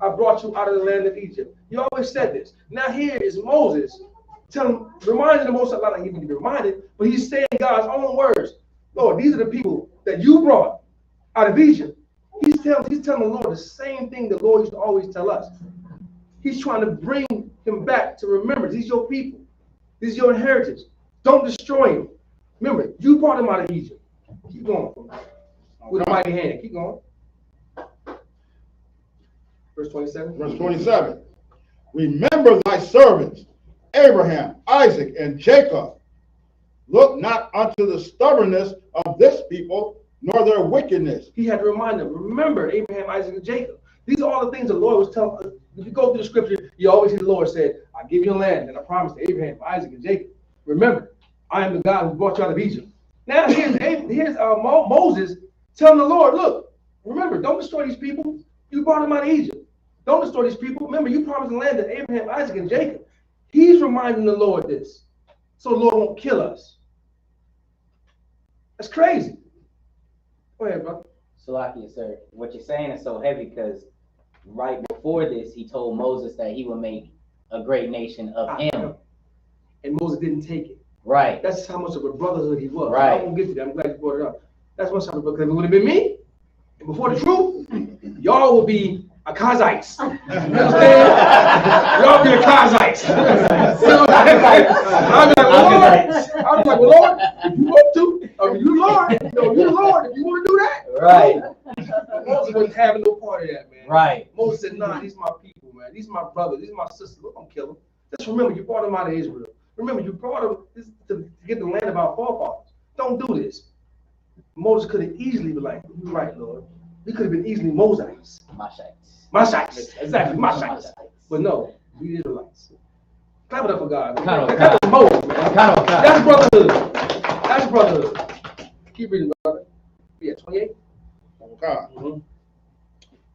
I brought you out of the land of Egypt. He always said this. Now here is Moses reminding the Most High, not even to be reminded, but he's saying God's own words. Lord, these are the people that you brought out of Egypt. He's telling the Lord the same thing the Lord used to always tell us. He's trying to bring him back to remembrance. These are your people. This is your inheritance. Don't destroy him. Remember, you brought him out of Egypt. Keep going. With a mighty hand. Keep going. Verse 27. Verse 27. Remember thy servants, Abraham, Isaac, and Jacob. Look not unto the stubbornness of this people, nor their wickedness. He had to remind them, remember Abraham, Isaac, and Jacob. These are all the things the Lord was telling us. If you go through the scripture, you always hear the Lord said, I give you a land that I promised to Abraham, Isaac, and Jacob. Remember, I am the God who brought you out of Egypt. Now here's Moses telling the Lord, look, remember, don't destroy these people. You brought them out of Egypt. Don't destroy these people. Remember, you promised the land to Abraham, Isaac, and Jacob. He's reminding the Lord this, so the Lord won't kill us. That's crazy. Go ahead, bro. Salakia, sir. What you're saying is so heavy because right before this, he told Moses that he would make a great nation of him. And Moses didn't take it. Right. That's how much of a brotherhood he was. Right. I won't get to that. I'm glad you brought it up. That's much of a brotherhood. Because if it would have been me, and before the truth, y'all would be Akazites. You understand? Y'all be Akazites. I'll be like, well, Lord, if you want to, you Lord, you the Lord, if you want to do that. Right. Moses wasn't having no part of that, man. Right. Moses said, nah, these are my people, man. These are my brothers. These are my sisters. We're going to kill them. Just remember, you brought them out of Israel. Remember, you brought them to get the land of our forefathers. Don't do this. Moses could have easily been like, you're right, Lord. We could have been easily Mosites. Mashites. Exactly, Mashites. But no, we Israelites. Clap it up for God. Clap it up for Moses, man. That's brotherhood. That's brotherhood. Keep reading, brother. Yeah, 28. Okay.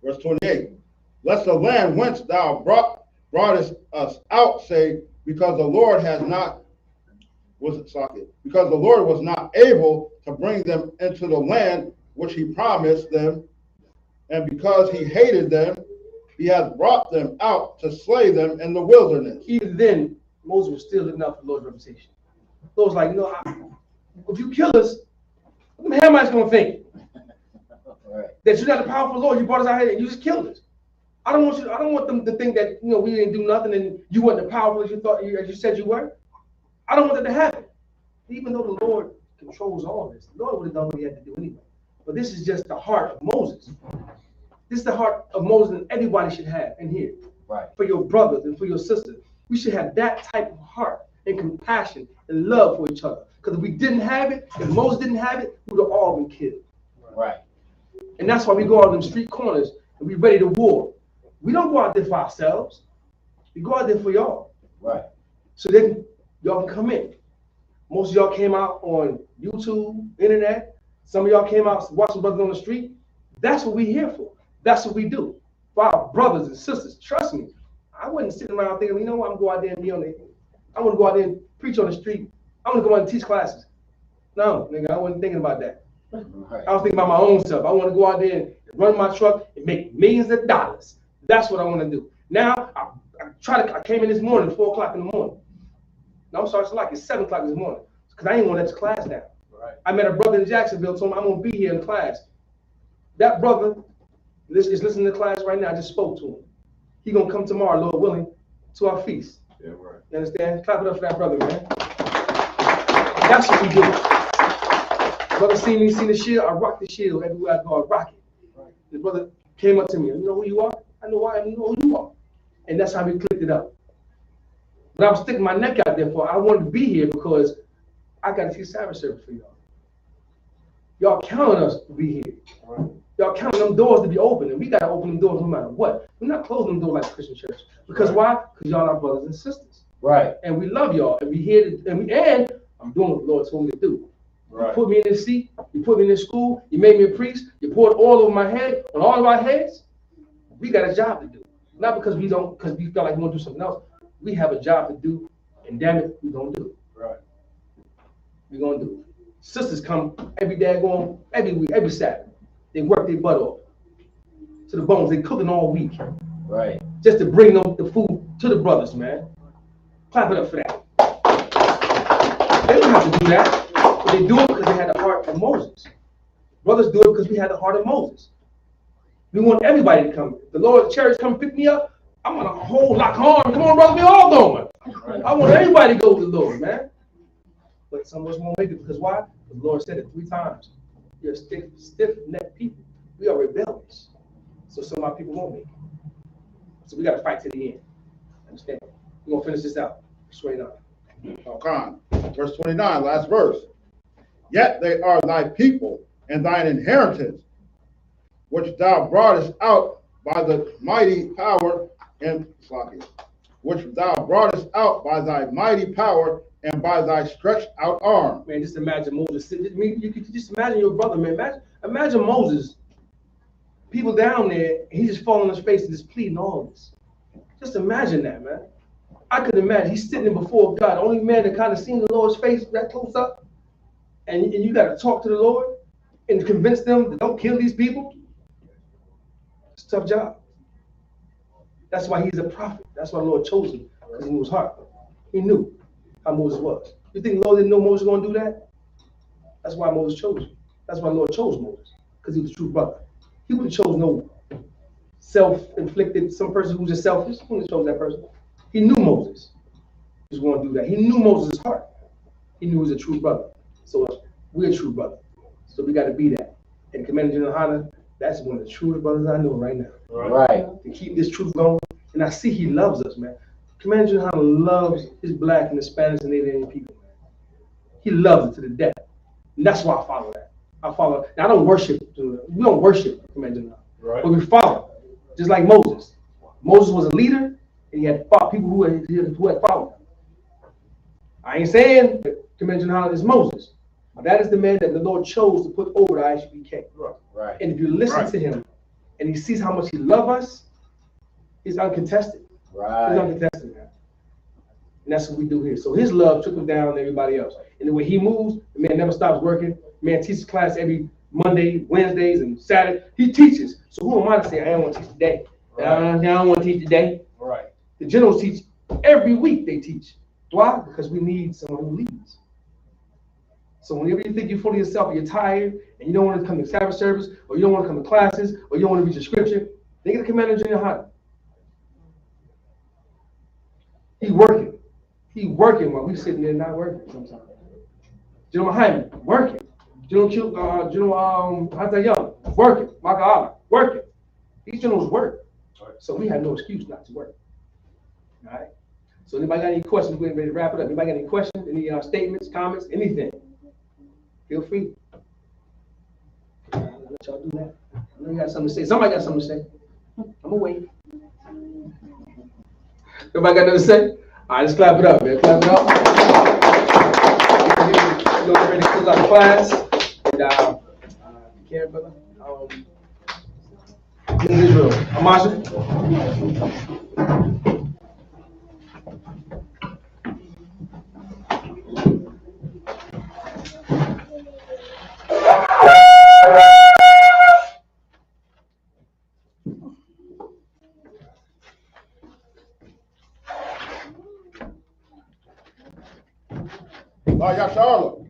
Verse 28. Lest the land whence thou broughtest us out say, because the Lord was not able to bring them into the land which he promised them, and because he hated them, he has brought them out to slay them in the wilderness. Even then, Moses was still looking out for the Lord's reputation. The Lord was like, if you kill us, what the Hamites gonna think? That you're not a powerful Lord. You brought us out here and you just killed us. I don't want them to think that we didn't do nothing and you weren't as powerful as you said you were. I don't want that to happen. Even though the Lord controls all this, the Lord would have done what he had to do anyway. But this is just the heart of Moses. This is the heart of Moses that everybody should have in here. Right. For your brothers and for your sisters. We should have that type of heart and compassion and love for each other. Because if we didn't have it, if Moses didn't have it, we would have all been killed. Right. And that's why we go out in the street corners and we ready to war. We don't go out there for ourselves. We go out there for y'all. Right. So then y'all can come in. Most of y'all came out on YouTube, internet. Some of y'all came out watching brothers on the street. That's what we're here for. That's what we do. For our brothers and sisters, trust me. I wasn't sitting around thinking, I'm going to go out there and be on the, I want to go out there and preach on the street. I want to go out and teach classes. No, nigga, I wasn't thinking about that. Right. I was thinking about my own stuff. I want to go out there and run my truck and make millions of dollars. That's what I want to do. Now, I came in this morning, 4 o'clock in the morning. No, I'm sorry, it's like it's 7 o'clock this morning. Because I didn't want to let the class down. Right. I met a brother in Jacksonville, told him I'm going to be here in class. That brother is listening to class right now. I just spoke to him. He's going to come tomorrow, Lord willing, to our feast. Yeah, right. You understand? Clap it up for that brother, man. That's what we do. Brother seen me, seen the shield. I rock the shield everywhere I go. I rock it. Right. The brother came up to me. You know who you are? I know who I am. You know who you are. And that's how we clicked it up. But I was sticking my neck out there for. I wanted to be here because I got to teach Sabbath service for y'all. Y'all counting us to be here. Right. Y'all counting them doors to be open, and we got to open them doors no matter what. We're not closing them doors like Christian church. Because why? Because y'all are brothers and sisters. Right. And we love y'all, and we here to, and I'm doing what the Lord told me to do. Right. You put me in this seat, you put me in this school, you made me a priest, you poured oil over my head, on all of our heads. We got a job to do. Not because we feel like we want to do something else. We have a job to do, and damn it, we're going to do it. Right. We're going to do it. Sisters come every day, every week, every Saturday. They work their butt off to the bones. They cooking all week. Right. Just to bring them the food to the brothers, man. Clap it up for that. They don't have to do that. But they do it because they had the heart of Moses. Brothers do it because we had the heart of Moses. We want everybody to come. The Lord, the chariots come pick me up. I'm going to lock arms. Come on, brother, we all going. Right. I want everybody to go with the Lord, man. But some of us won't make it because why? The Lord said it 3 times. You're stiff-necked people. We are rebellious. So some of our people won't make it. So we got to fight to the end. Understand? We're going to finish this out. Straight up. Okay. Verse 29, last verse. Yet they are thy people and thine inheritance, which thou broughtest out by the mighty power and thy mighty power and by thy stretched out arm. Man, just imagine Moses. You could just imagine your brother, man. Imagine Moses. People down there, he's just falling on his face and just pleading all this. Just imagine that, man. I could imagine he's sitting before God, the only man that kind of seen the Lord's face that close up. And you got to talk to the Lord and convince them that don't kill these people. It's a tough job. That's why he's a prophet. That's why the Lord chose him, because he knew his heart. He knew how Moses was. You think the Lord didn't know Moses was going to do that? That's why Moses chose him. That's why the Lord chose Moses, because he was a true brother. He wouldn't have chose no self-inflicted, some person who's just selfish. He wouldn't have chose that person. He knew Moses was going to do that. He knew Moses' heart. He knew he was a true brother. So we're a true brother. So we got to be that. And Commander Yahanna, that's one of the truest brothers I know right now. Right. To keep this truth going. And I see he loves us, man. Commander Yahanna loves his black and Hispanics and Native Indian people, man. He loves it to the death. And that's why I follow that. Now, I don't worship. We don't worship Commander Yahanna. Right. But we follow. Just like Moses. Moses was a leader, and he had people who had followed him. I ain't saying that Commander Yahanna is Moses. That is the man that the Lord chose to put over the I.S.U.P.K. Right. And if you listen to him and he sees how much he loves us, he's uncontested. Right. He's uncontested, man. And that's what we do here. So his love trickles down to everybody else. And the way he moves, the man never stops working. The man teaches class every Monday, Wednesdays, and Saturday. He teaches. So who am I to say I don't want to teach today? Right. I don't want to teach today. Right. The generals teach every week. They teach. Why? Because we need someone who leads. So whenever you think you're full of yourself, and you're tired, and you don't want to come to Sabbath service, or you don't want to come to classes, or you don't want to read your scripture, think of the commander of Yahanna. He working. He working while we sitting there not working sometimes. General Hyman, working. General Hunter Young, working. Maka Allah, working. These generals work. So we have no excuse not to work. All right? So anybody got any questions? We're ready to wrap it up. Anybody got any questions? Any statements, comments, anything? Feel free. I'll let y'all do that. I know you got something to say. Somebody got something to say. I'm gonna wait. Everybody got nothing to say? All right, let's clap it up, man. Clap it up. We're ready to close out the class. And you care, brother? In Israel. Amasha? Charlotte.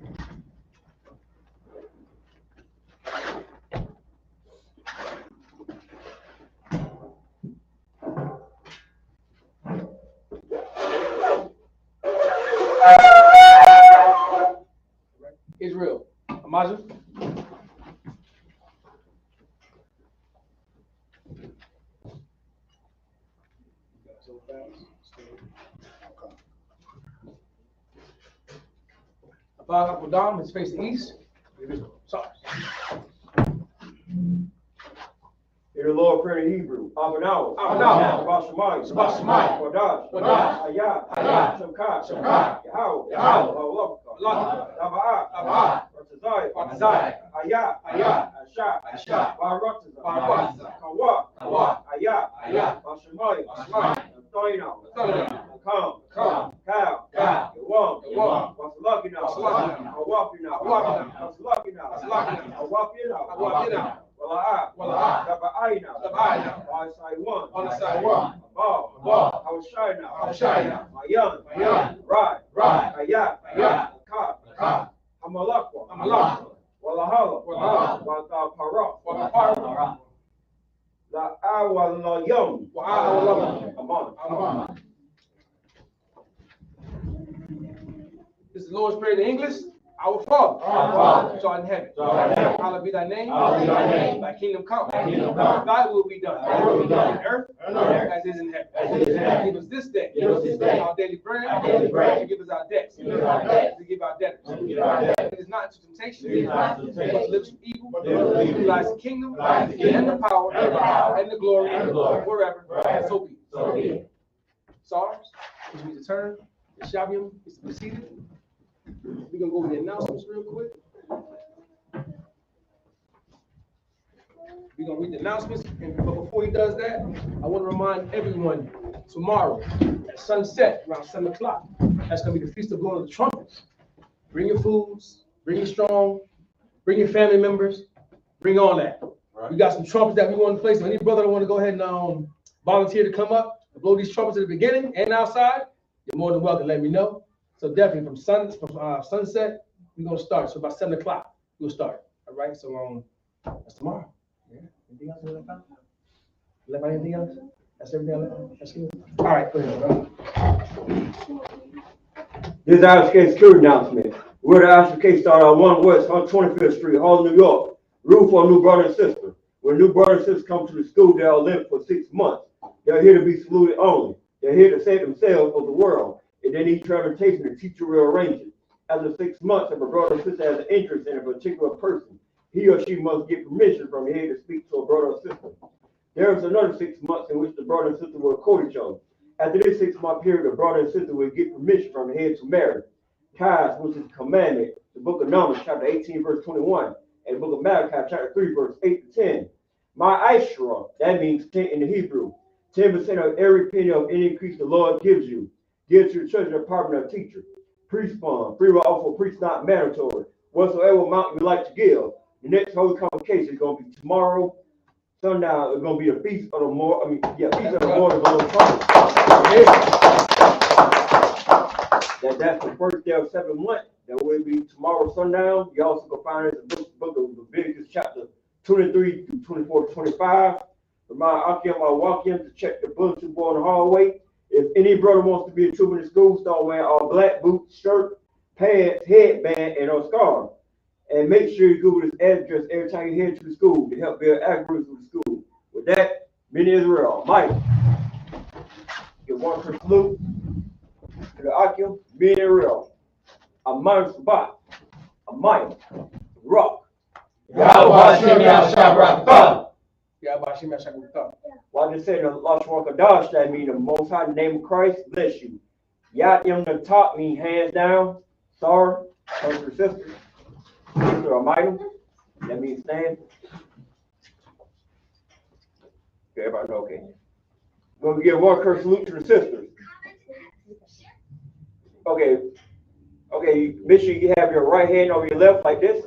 Israel. Amaja? Abadam is facing east. Sorry. Hear the Lord pray in Hebrew. Abanawa. Sabbath Shemayim. Wadash. I.S.U.P.K. Yahanna. Sabbath. This is the Lord's Prayer in English. Our Father, which art in heaven, hallowed be thy name. Thy kingdom come. Thy will be done. On earth as is in heaven. Give us this day our daily bread. And give us our debts. To give our debtors. It is not into temptation, but deliver us from evil. For thine is the kingdom, and the power, and the glory, forever. And so be it. SARS, which means to turn. The Shabium is proceeded. We're going to go over the announcements real quick. We're going to read the announcements. But before he does that, I want to remind everyone tomorrow at sunset around 7 o'clock, that's going to be the Feast of Blowing of the Trumpets. Bring your foods, bring your strong, bring your family members, bring all that. Right. We got some trumpets that we want to play. So any brother that want to go ahead and volunteer to come up and blow these trumpets at the beginning and outside, you're more than welcome to let me know. So definitely from sunset, we're gonna start. So about 7 o'clock, we'll start. All right. So that's tomorrow. Yeah. Anything else? Left out anything else? That's everything. That's good. All right. Go ahead, bro. This is I.S.U.P.K. security announcement. We're the I.S.U.P.K. start on 1 West 125th Street, Hall, New York. Room for a new brother and sister. When new brother and sister come to the school, they'll live for 6 months. They're here to be saluted only. They're here to save themselves for the world. If they need transportation, the teacher will arrange it. After 6 months, if a brother or sister has an interest in a particular person, he or she must get permission from the head to speak to a brother or sister. There is another 6 months in which the brother and sister will court each other. After this 6-month period, the brother and sister will get permission from the head to marry. TITHES, which is a commandment, the book of Numbers, chapter 18, verse 21, and the book of Malachi, chapter 3, verse 8 to 10. My Ishra, that means 10 in the Hebrew. 10% of every penny of any increase the Lord gives you. Give to the church department of teacher. Priest fund. Free will offer priest not mandatory. Whatsoever amount you like to give. The next holy convocation is going to be tomorrow. Sundown is going to be the feast of the Feast of the Lord of the Lord. That's the first day of 7 months. That will be tomorrow sundown. You also can find it in the book of Leviticus chapter 23 through 24 to 25. Remind Akim or Wakim to check the bulletin board in the hallway. If any brother wants to be a trooper in school, start wearing all black boots, shirt, pants, headband, and a scarf. And make sure you Google this address every time you head to the school to help build algorithms for the school. With that, many Israel, Mike, give one for salute to the Akim, many Israel, Amman Sabbath, Amman, Rock. Yahweh Hashem Yahshua. Yahweh Hashem Yahshua. Why they say the Lashon Kadash, that means the Most High, the name of Christ, bless you. Yatim the top means hands down. Sorry, her sister. Sister Amida, that means stand. Okay, everybody know, okay. We're going to give one curse salute to the sisters. Okay. Okay, make sure you have your right hand on your left like this.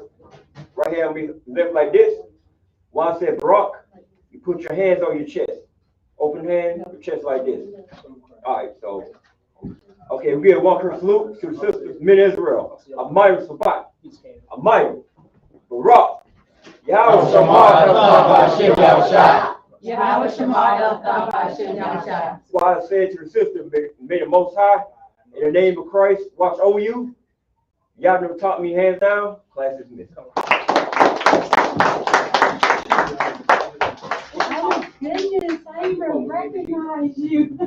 Right hand on your left like this. While I said Barak, you put your hands on your chest. Open hand, your chest like this. All right, so. Okay, we give one curse salute to the sisters, men Israel. Amida Sabbath. Amida. Barak. Yahweh Shema. Yahweh Shema. Why I said to the sister, may the Most High, in the name of Christ, watch over you. Y'all never taught me hands down. Class is missed. Oh, goodness, I even recognize you.